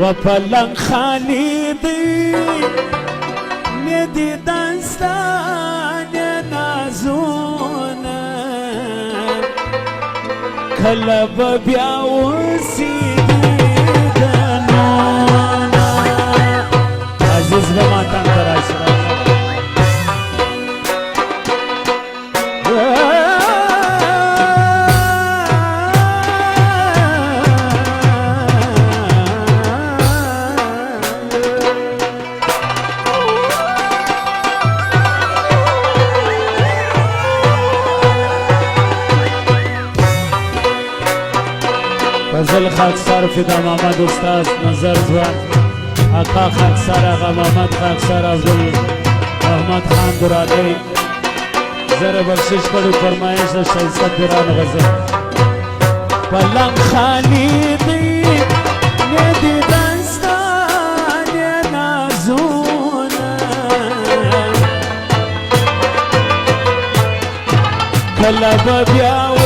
و پلنگ خالی دی ندی دستان نازونه کلب بیاوسی دنونه عزیز بماتان دراشت فضل خاکسار فدا محمد استاد نظر زوان آقا خاکسار آقا محمد خاکسار عبدال احمد خان درادی زر بخشش کړو فرمایش د شایسته پیران غزل پلنګ خالی دی ندی دستان نازونه کله به بیا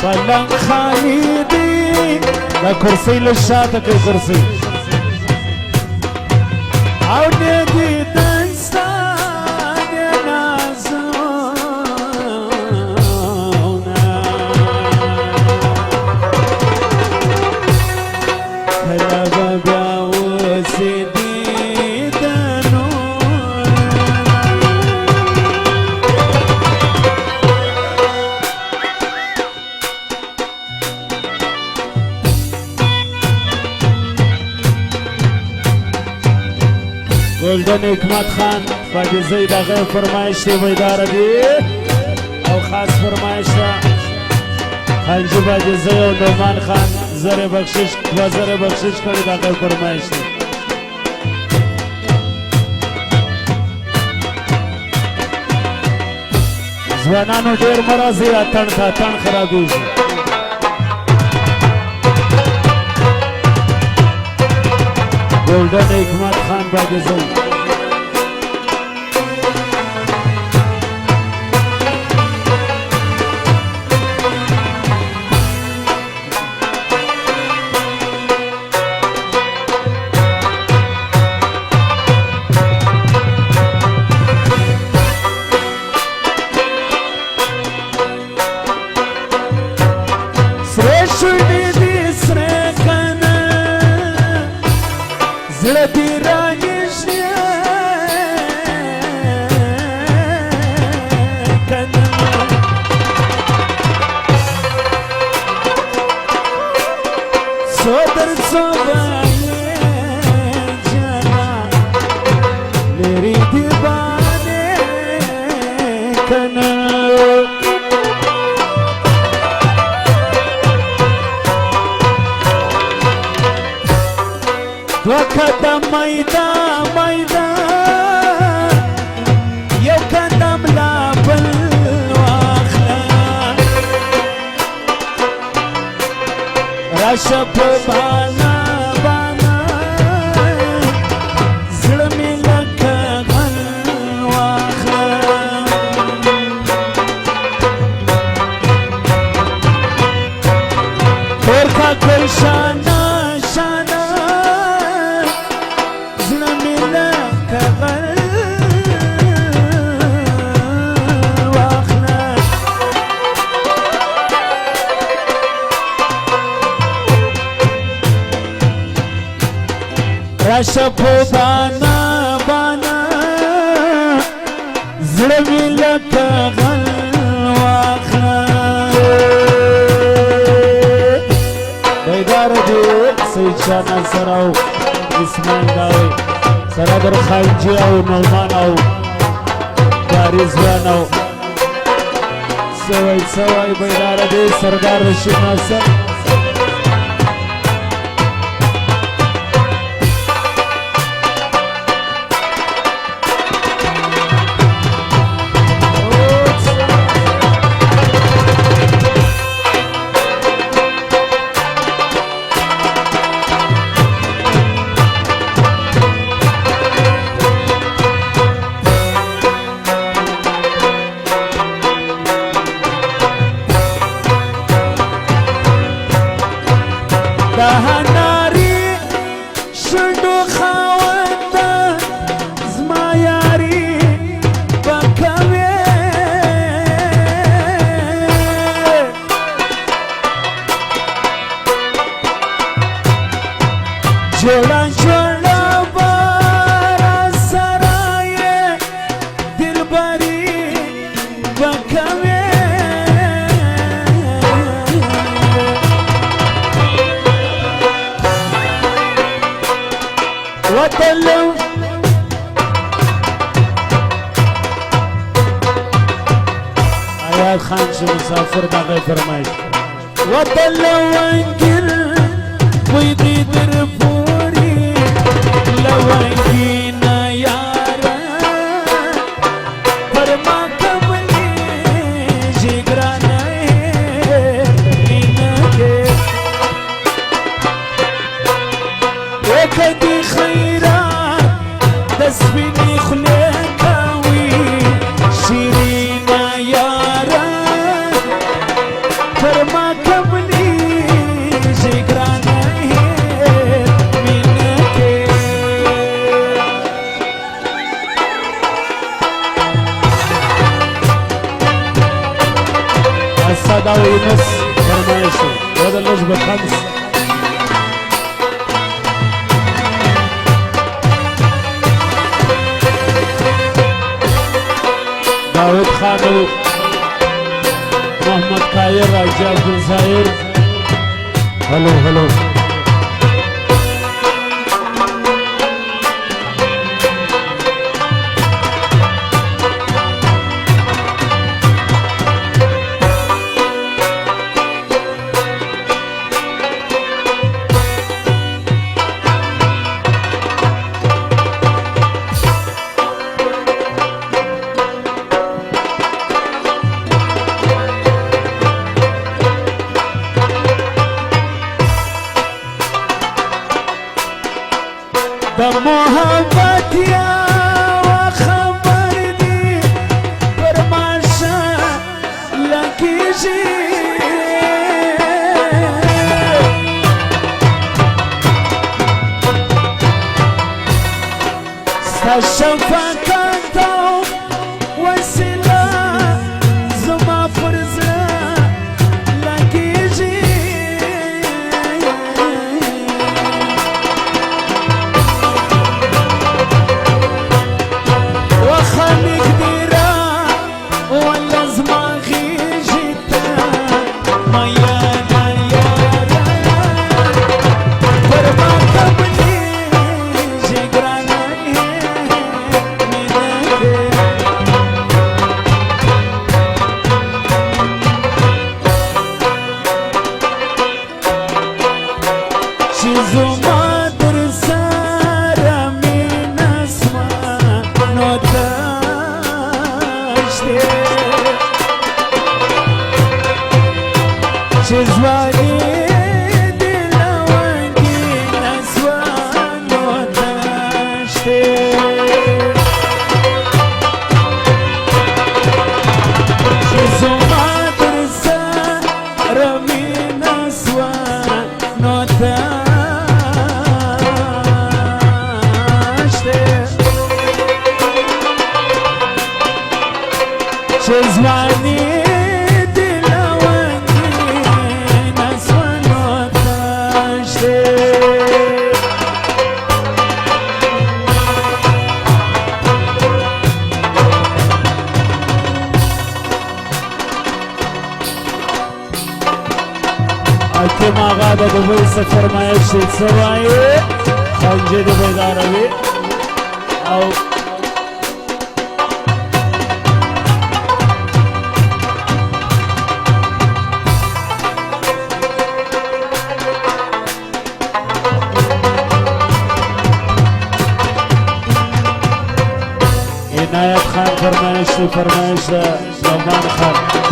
پلنگ خالی دی دا کرسی لشاته که کرسی او ندی دستان نازونه کله به بیا وسی گلدن حکمت خان فاجزه دغه فرمایش دی بیدار دی او خاص فرمایش دا خانجی فاجزه او نومان خان زر بخشش و زر بخشش کړی دغه فرمایش دی ځوانانو ډیر مرضی اتن تا تن خرابېږي گلدن حکمت خان باگزی زړه دې رانیژدې کنه څو در څو به یې جانان لرې دې باندې کنه وقدم میدان میدان یو قدم لا بل واخله راشه په بانا بانا زړه مې لکه غل واخله تور کاکل شانه شانه راشه په بانا بانا زړه مې لکه غل واخله بیدار دی سید شاه ناصر او اسماعیل داوی سرادر خانجی او نعمان او داری ځوان او سوی بیدار دی سردار رشید ناصر خاونده زما یاری بکوي جوړه جوړه بارا سرای دلبري بکوي وطلو آیات خان چې مسافر دغه فرمایش وطلو انګل وې دې در پوري لوانګینا یارا پر ما کملې جګرانه مینه کې کدي خیرات دسبني خلکاوي شیرینا یارا پر ما کملې جګرانه مینه کې اسد او يونس فرمایشو هذا اللوز بخمس داود خانو محمد خایر راجع بن زاهر هلو هلو محبت یا خبر دی پرماشا لکیجی ستا شفقت او وسیله زما پر زړه لکیجی Cezvani dilavangi nasvano tashte Cezuma dursa rami nasvano tashte Cezvani حکیم آقا د دوبۍ څخه فرمایش څه وایي خنجې د بیداروي او عنایت خان فرمایش د نعمان خان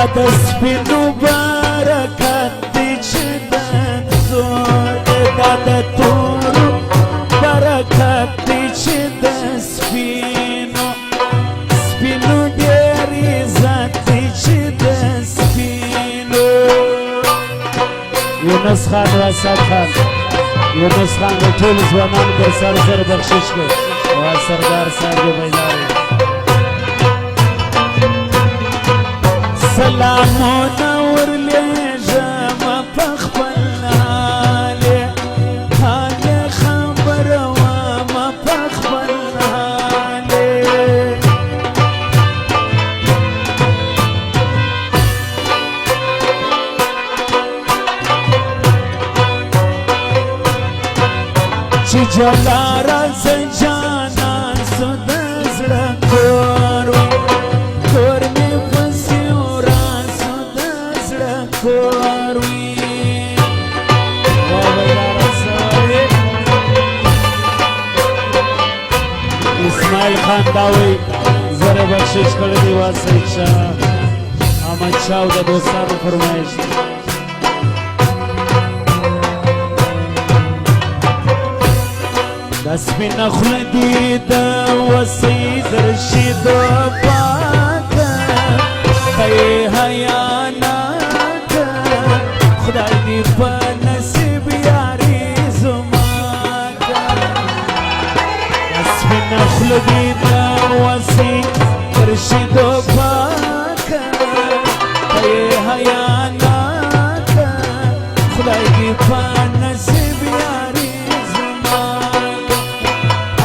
د سپینو برکت دی چې د زور دا د تورو برکت دی چې د سپینو ډېر عزت دی چې د سپینو یونس خان و اسد خان یونس خان د ټولو ځوانانو پر سر سره بخشش کړ او سردار صاحب د بیدارۍ سلامونه ورلېږمه په خپل حالې حالې خبره ومه په خپل حالې چې جلا راځه جانان سو د زړه کور وي کور مې پسې وراسو د زړه کور وي اسماعیل خان دا وایي زره بخشش کړی دی وا سید شاه احمد شاه او د دوستانو فرمایش دی د سپینه خوله دي د وسید رشید پاکه خی حیاناکه خدای دې په نصیب یاري زماکه د سپینه خوله دي د وسید رشید پاکه خی حیاناکه خدای دې په نصیب یاري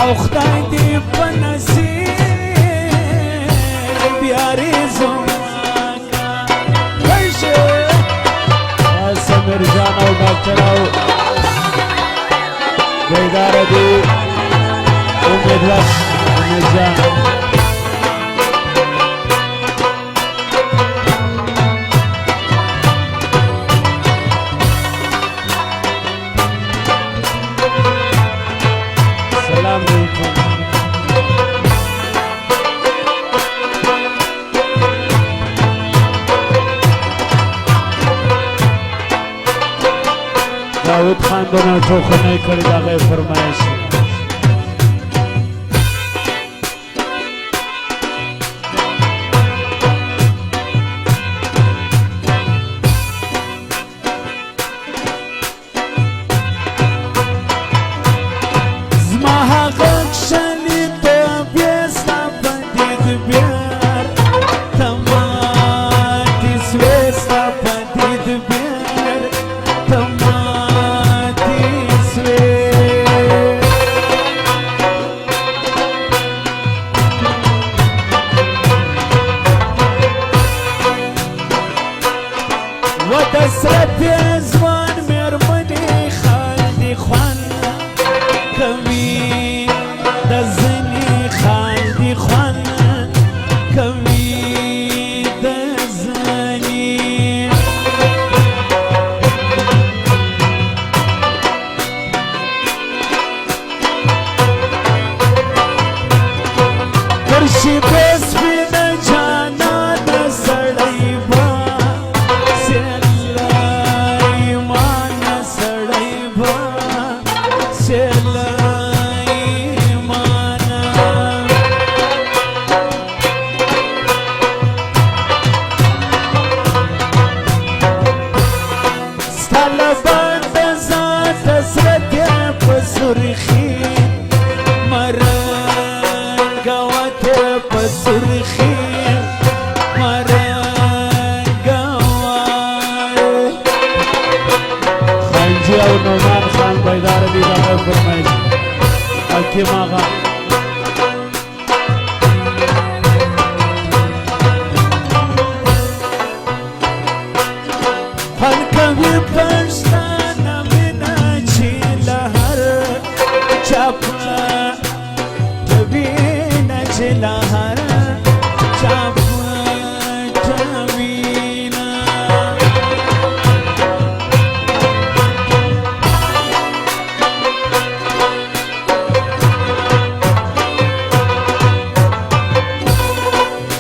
او خدای دې په نصیب یاري زماکه ویشه سمیر جان او ډاکټر او بیداره دي امید جان داود خان دونه ټوخونه یې کړي د هغه یې فرمایش دی زما هغه کښلیتوب یې ستا په دیدبیر ته ماتې سوې ستا په دیدبیر ته ځوان مېرمنې خال دې خوند کوي د ځینې خال دې خوند کوي د ځینې پر شپې سپینه جانانه سړی به او نومان خان بیداره دي د هغه فرمایش حکیم آغا خوند کوي پښتانه مینه چې له هر چا په وینه چې له هر چا په وینه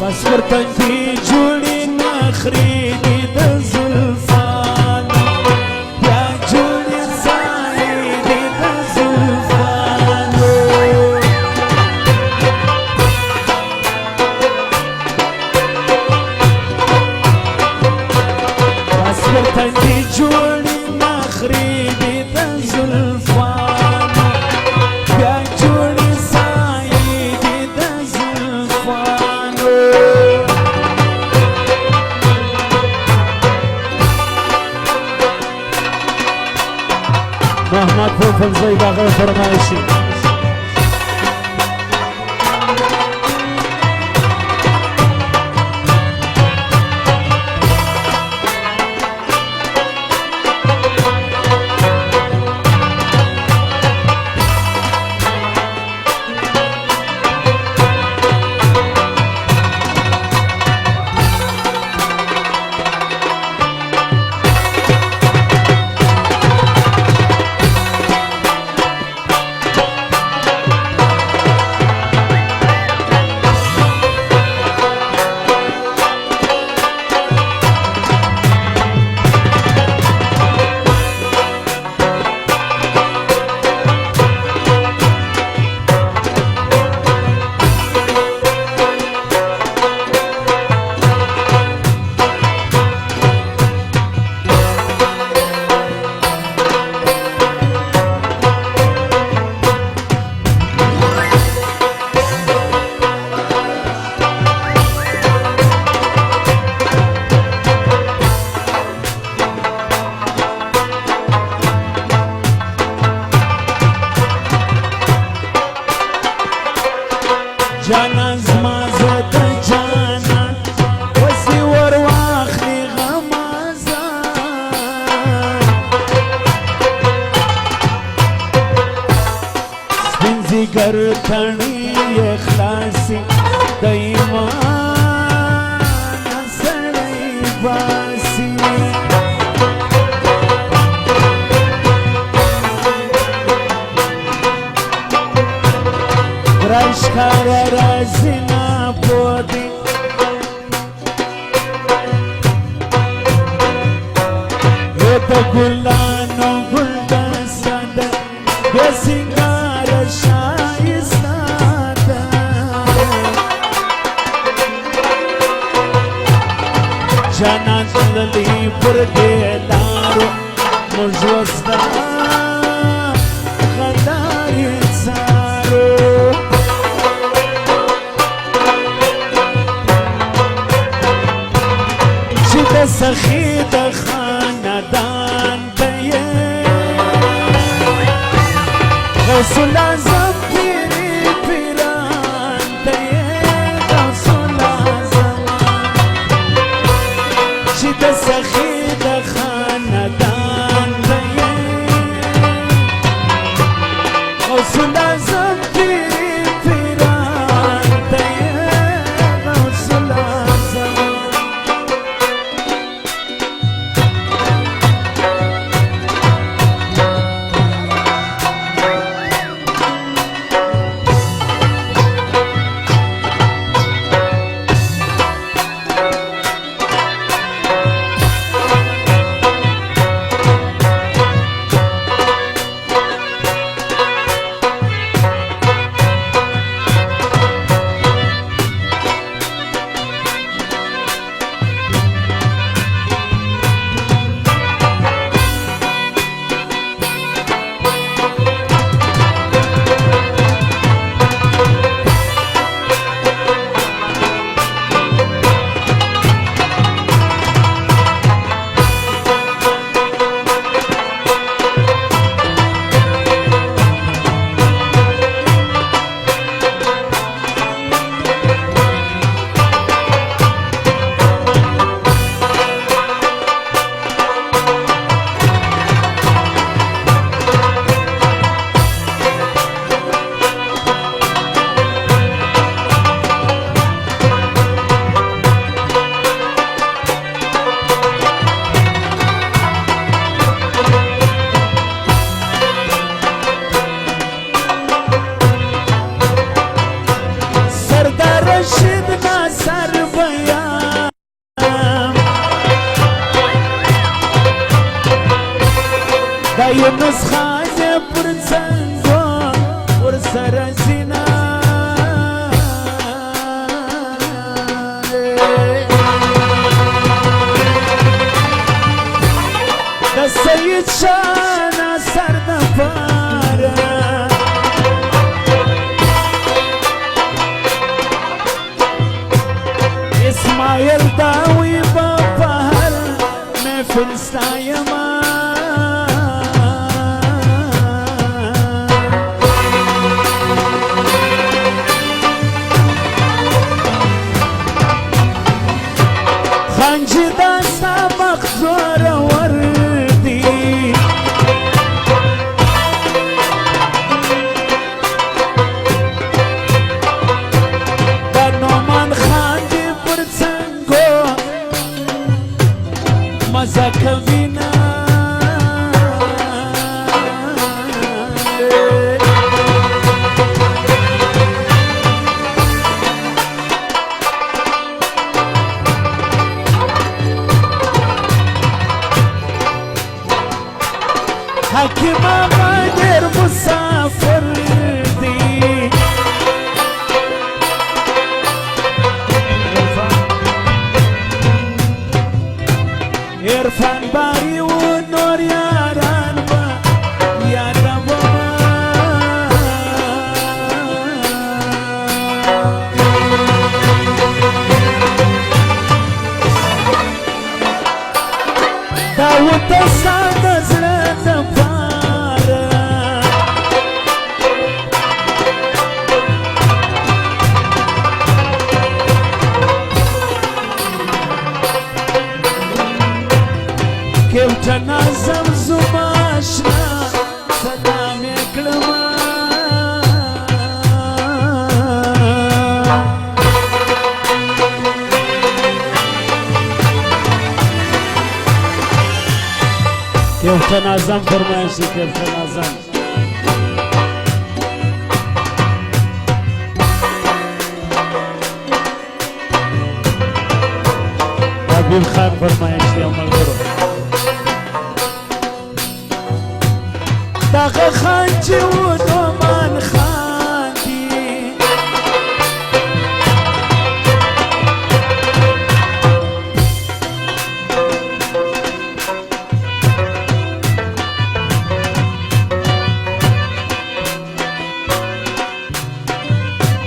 بس ورته دي جوړې نه مخري دي د زلفانو بیا جوړې ځای دي د زلفانو بس ورته دي جوړې مخري دي د زلفانو بیا جوړې ځای دي د زلفانو محمد پوپلزی دغه فرمایشي جانا زما زه د جانا وسې ور واخلې غمازان سپین ځیګر تڼۍ یې خلاصې د ایمان سړی باسي راشکاره راځي ناپوهي د ګلانو ګلدسته ده بې سینګاره ښایسته ده جانان تللی پر دې لارو موږ وستا غدارې څارو سخی د خاندان ته یې غوث الاعظم پیري پیران ته یې غوث الاعظم چې د سخی د خاندان ته یې غوث الاعظم پیري پیران ته یې غوث الاعظم شان سر د پاره اسماعیل داوی با پهر محفل ستایما خنجی داستا مخزور وردی دا نومان خاندی پر څنګو مزه کوینا حکیم آقا دیر مسافر دی عرفان باری و نور یاران با یادم داوود ساده زړه د پاره کېوټه نازم زما اشنا سلام یې کړمه کېوټه نازم فرمایشي کېوټه نازم حبیب خان فرمایش دی ملګرو دغه خان چې و نومان خان دی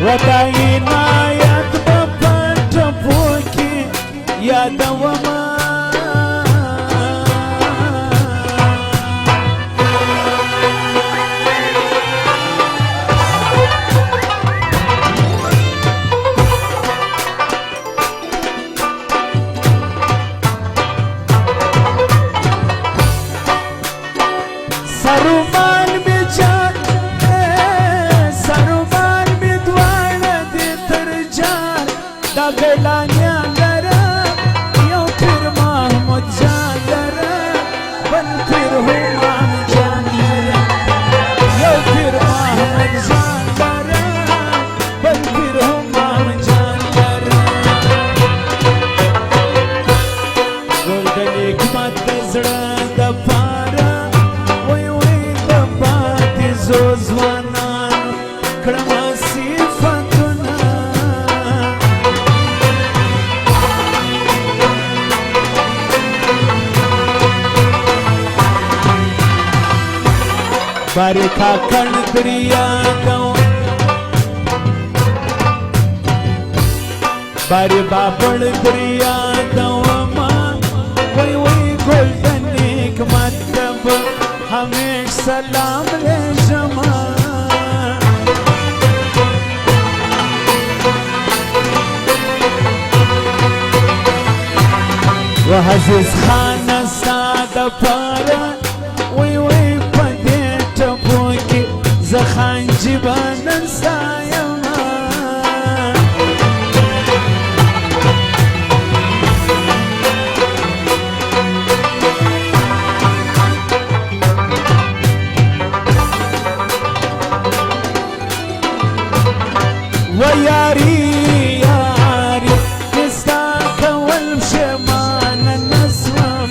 و د عنایت په ټپو کې یادومه سرومان می جان سرومان می دوانه دی تر جان دا غلانیان لره یو پیر محمود جان لره بل پیر همان جان لره یو پیر محمود جان لره بل پیر همان جان لره ګل د نعمت د زړه د پاره زو ځوانانو کړم صفتونه بارې کاکړ دریا کوم بارې بابړ دریا دوما وای وای ګل د نعمت همیش سلام لجما و عزیز خان استاد پاره وی وی پدې ټپو کې زخان جبان سایم و یاری یاری کستا کول شمان نسوم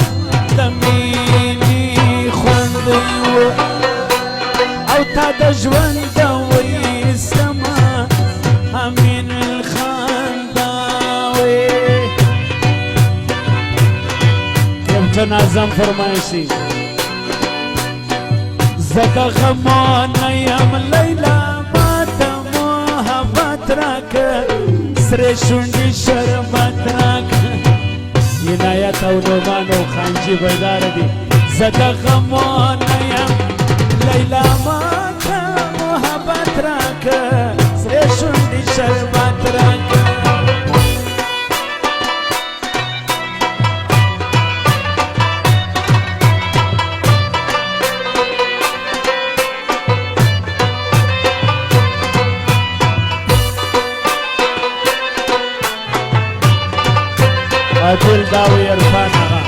دمینی خوندیو او تا د ژوند وایستما امین الخنداوی کېوټه نازم فرمایشي زده غمان یم لیلا ماته محبت راکه سرې شونډې شربت راکه عنایت او نعمان او خانجي بیدار دي زده غمان یم لیلا ماته محبت راکه سرې شونډې شربت راکه عادل داوی عرفان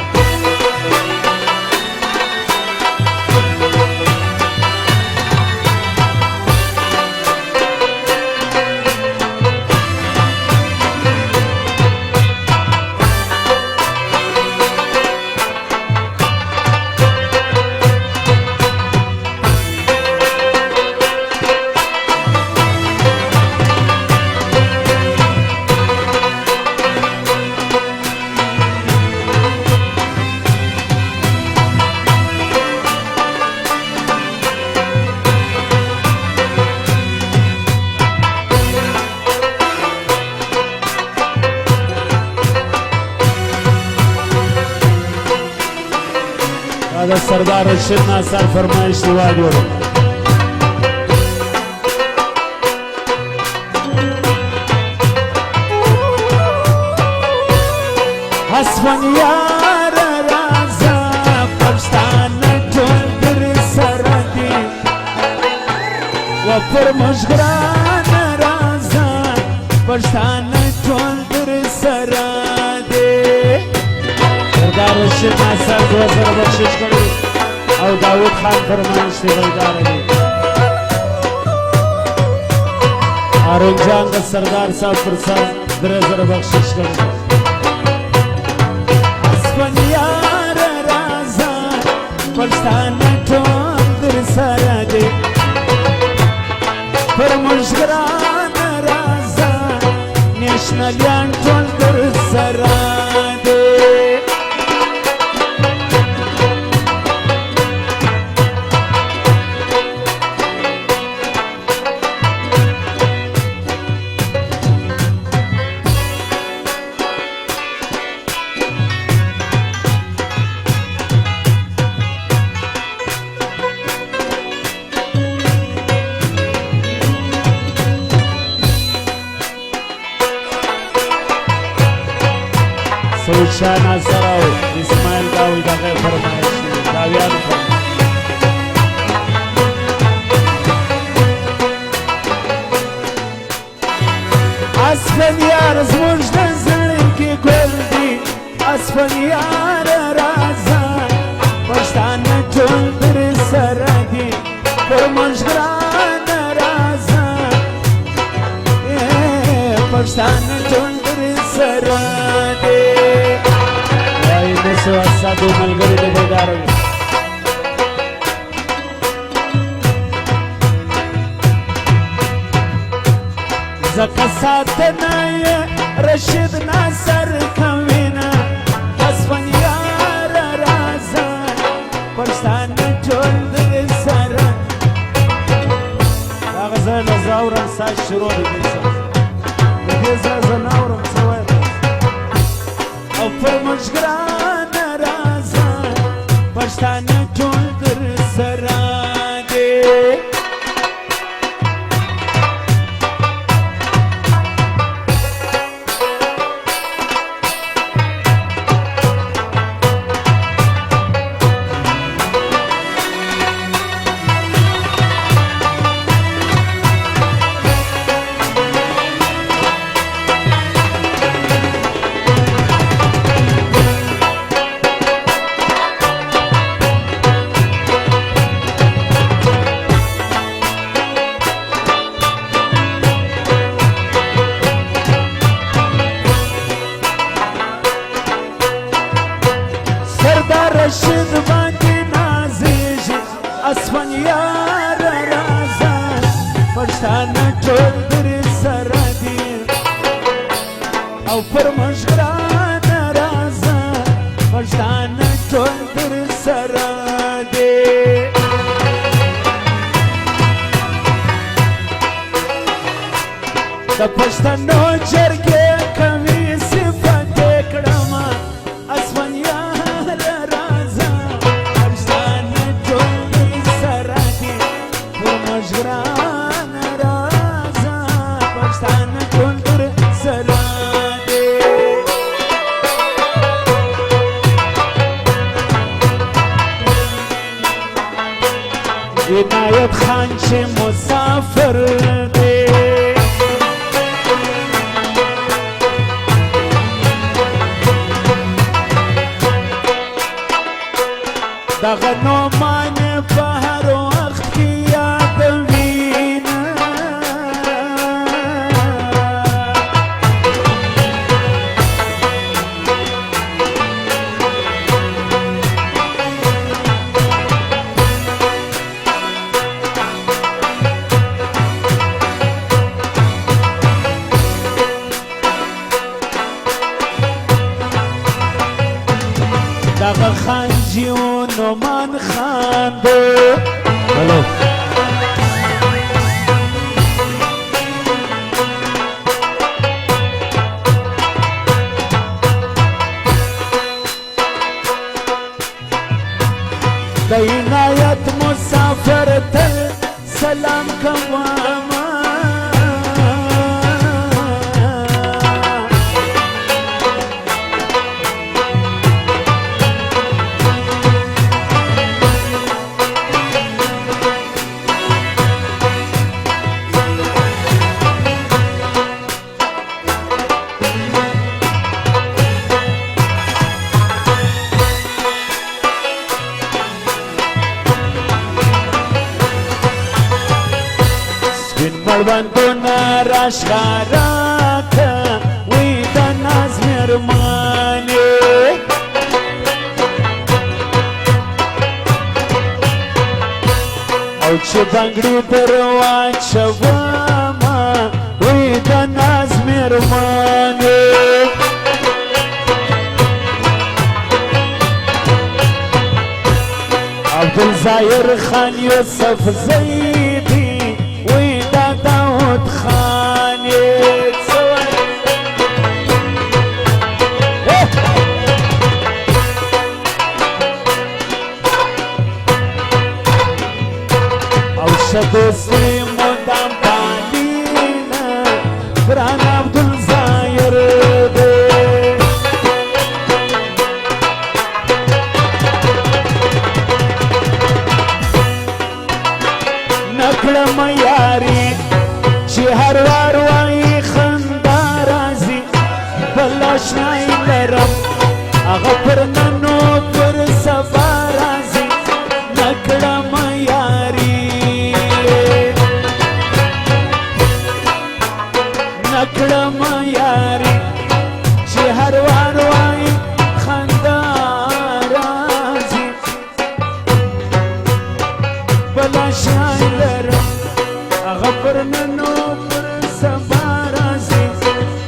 آغا دا سردار رشید ناصر فرمایش دی واجور حسبن یار رازا پرستان ټول در سره دي و پر مشګران رازا پرستان ټول در سره دي سردار رشید ناصر 2000 بخشش کړی او داود خان فرمایش دی بیدار دي هارون جان د سردار صاحب پر سر 3000 بخشش کړی اسپن یار رازا پرستان ټول در سره دي پر مشګران رازا نېشنلیان ټول در سره دي سعود شاه ناصر او اسماعیل داوی دغه فرمایش دی داویانو اسپن یار زموږ د زړه کې ګل دی اسپن یار رازا پښتانه ټول در سره دي پر مشګران رازا پښتانه ټول در سره دي وای نسو اسادو ملګری د بیدار وي زکه ساتنه رشید ناصر کوینه اسفن یار رازا پښتانه ټول در سره دا غزل زاورم ساز شروع دي د دې زناورم سوای او پر مشګران رازا پښتانه ټول در سره دي رشید باندې نازیږي اسفن یار رازا پښتانه ټول در سره دي او پر مشګران رازا پښتانه ټول در سره دي د پښتنو جرګې کوي صفت کړم اسمان یاره راځه پښتانه ټول سره دي پر مشران راځه پښتانه ټول سره دي عنایت خان چې مسافر دی دغه نومان په هر وخت کې یادوینه دغه خان جیو نومان خان دو هلو د عنایت مسافر تل سلام کوم مړوندونه راښکاره که وی د ناز مېرمنې او چې بنګړي در واچومه وی د ناز مېرمنې عبدالظاهر خان یوسف زیدی داود خانی او شدوستی مدام پالینا بران عبدالظاهر دی نکړم یاری چې هر وار وایي خندا راځي بل اشنای لرم هغه پر ننو پر سبا راځي نکړم یاري نکړم یاري چې هر وار وایي خندا راځي بل اشنای لرم هغه پر ننو پر سبا راځي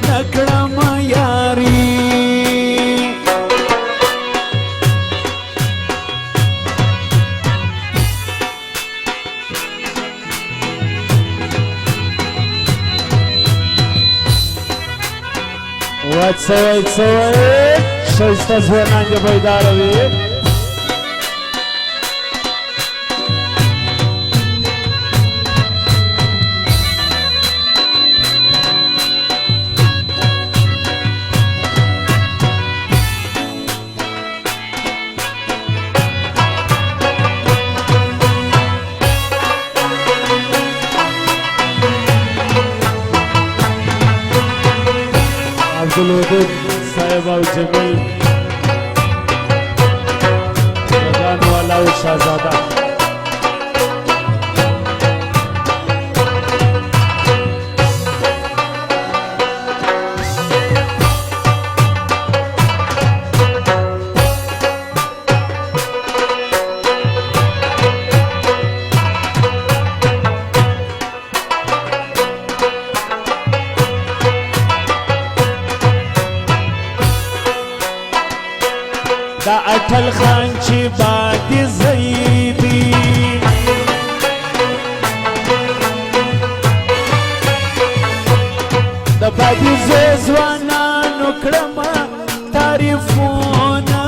نکړم یاري وڅوي ښایسته ځوانان دې بیداره وي عبدالودود صاحب او جمیل رضان والا و شہزادہ دا اټل خان چې باد زیدي بدی زوانانو کړم تعریفونه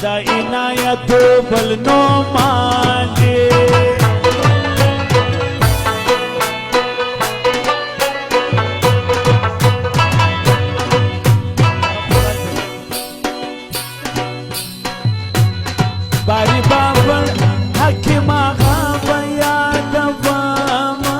دا عنایتو بل نو مانډي باری بابل حکیم آغا بیاد واما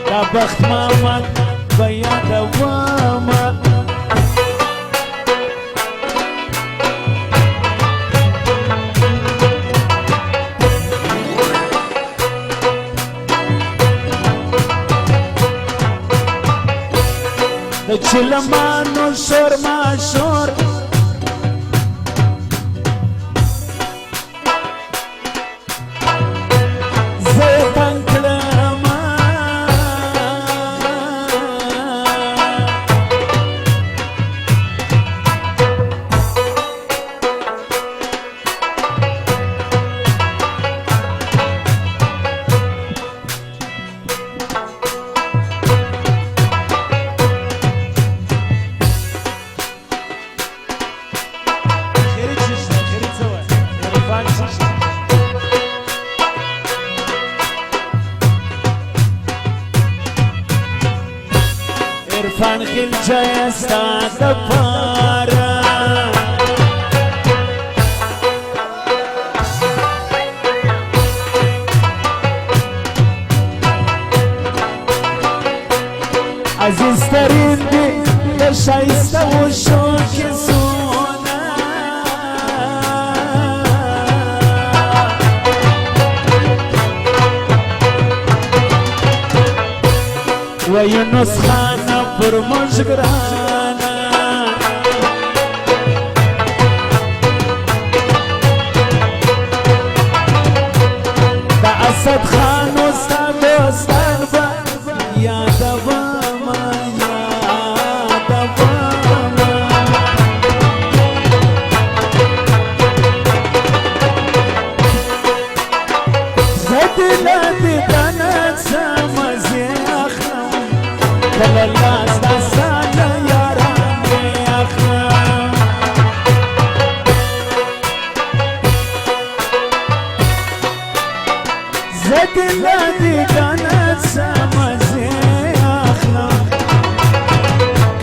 دا بخت مامد بیاد واما د چلمانو شور ما شور زه تنګ کړمه عرفان خیل جای ستا دپاره عزیز ترین دی د شایسته وشو کسونه و یونس خانه پر موږ ګرانه د اسد خان ستا دوستان به یادومه یادومه زه دې له دیدنه څه مزې اخلم کله لاس دا ساده یاران مې اخلم زه دې له دیدنه څه مزې اخلم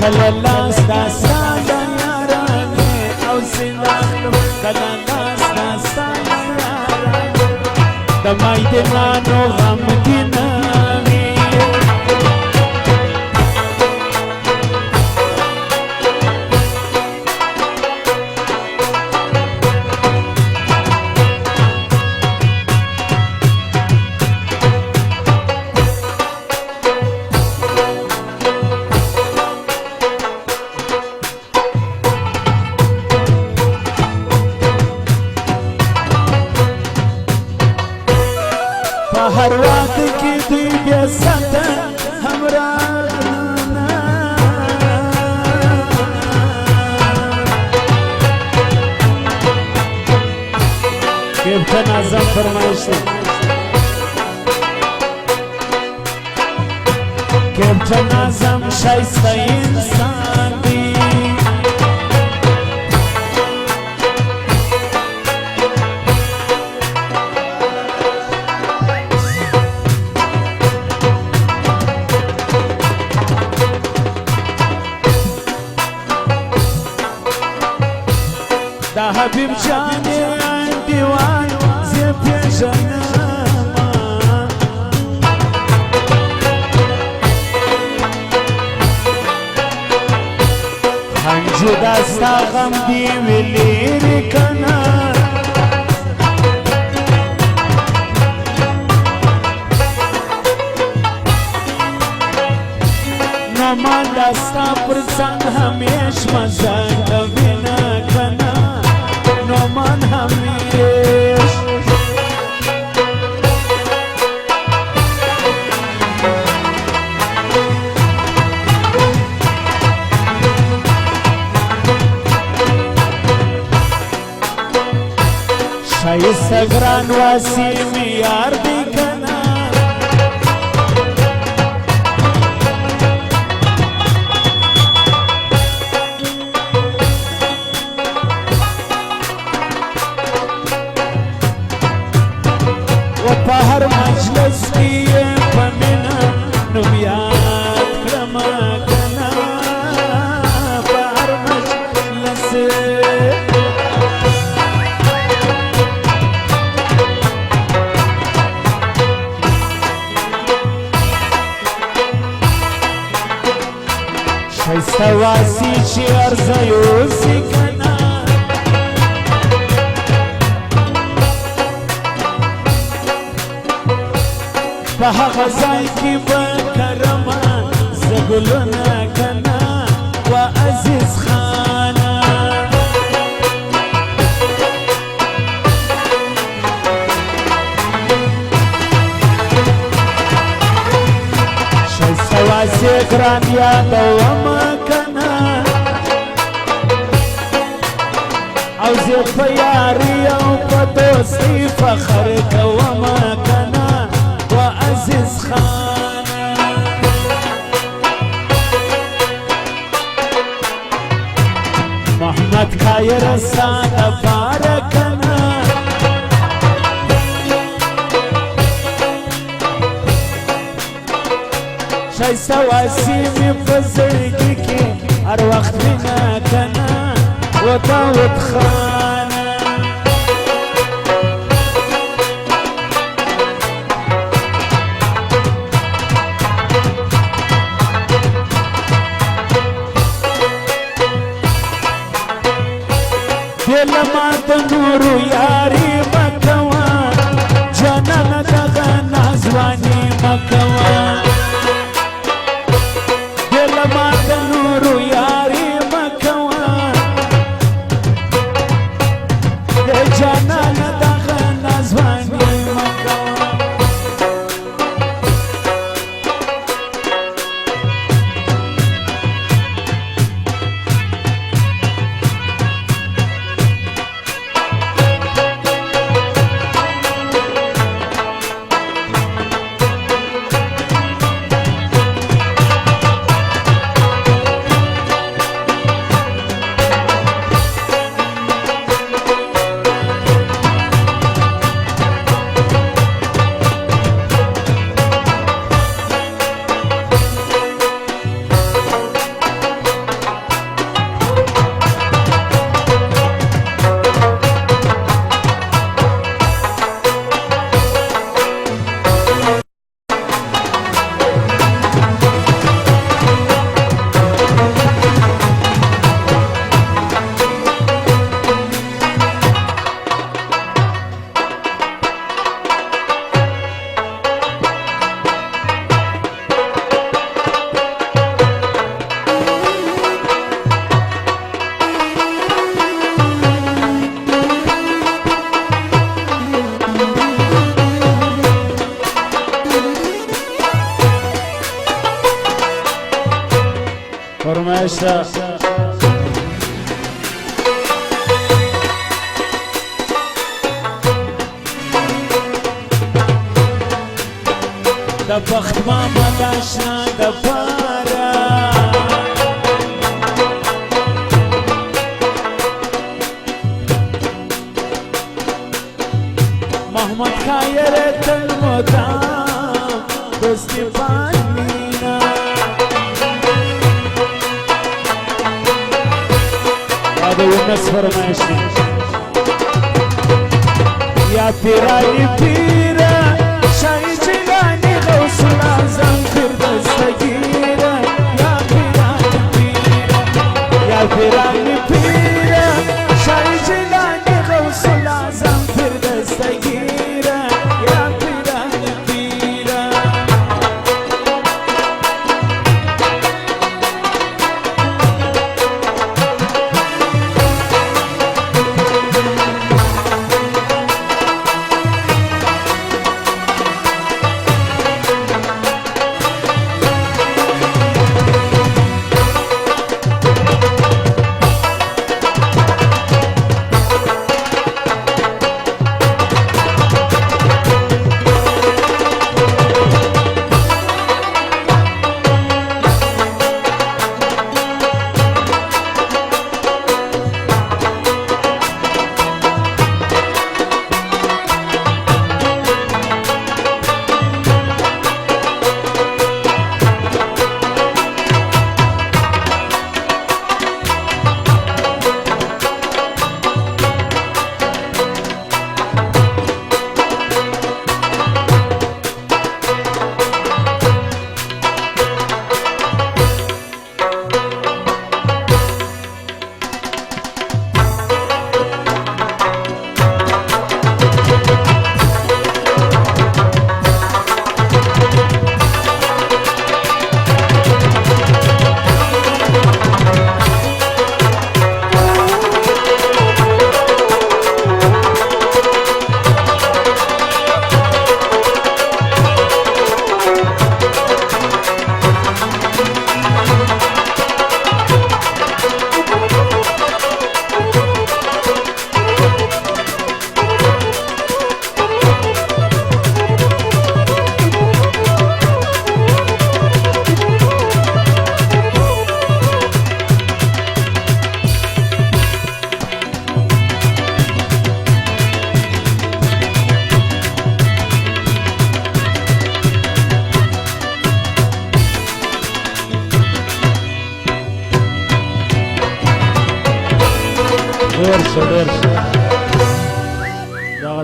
کله لاس دا ساده یاران مې اوسې اخلم کله لاس دا ساده یاران د مایدانو غمګینه هر وخت کې دوی بیا ساته همراهونه کیپټن اعظم فرمایش دی کیپټن اعظم شایسته انسان دی دا حبیب جان دیوان زی پیژنم هنجو دستا غم دی ویلی کنه نومان دستا پر څنګ همیش مزه کوي نه کنه نومان همیش شایسته ګران وسیم یار دی کنه و په هر مجلس کې یې په مینه نوم یاد کړمه کنه په هر مجلس شایسته واسی چې عرضه یوسي کنه په هغه ځای کې به کرمه زه ګلونه کنه و عزیز خانه شایسته واسی ګران یادومه کنه او زه په یاري او په دوستي فخر کومه کنه و عزیز خانه محمد خیر ساده پاره کنه شایسته واسیمی په زړګي کې هر وخت مینه کنه و داود خانه دل ما د نورو یاري مکوه جانانه دغه نازواني مکوه دل ما د نورو یاري مکوه د جانانه دغه نازواني مکوه فرمایش د بخت ماما داشنا د پاره محمد خیر تل مدام دوستی پانینا هذا الناس فرمایشی یا پیرانی پیرا شای جلانی غوث العظم فردوستگیره یا پیرانی پیرا یا پیرانی پیرا شای جلانی غوث العظم فردوستگیره یا پیرانی پیرا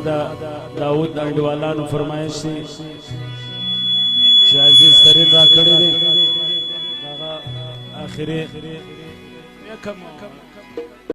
زما د داود د انډیوالانو فرمایش دی چې عزیز ترین را کړی دی هغه آخري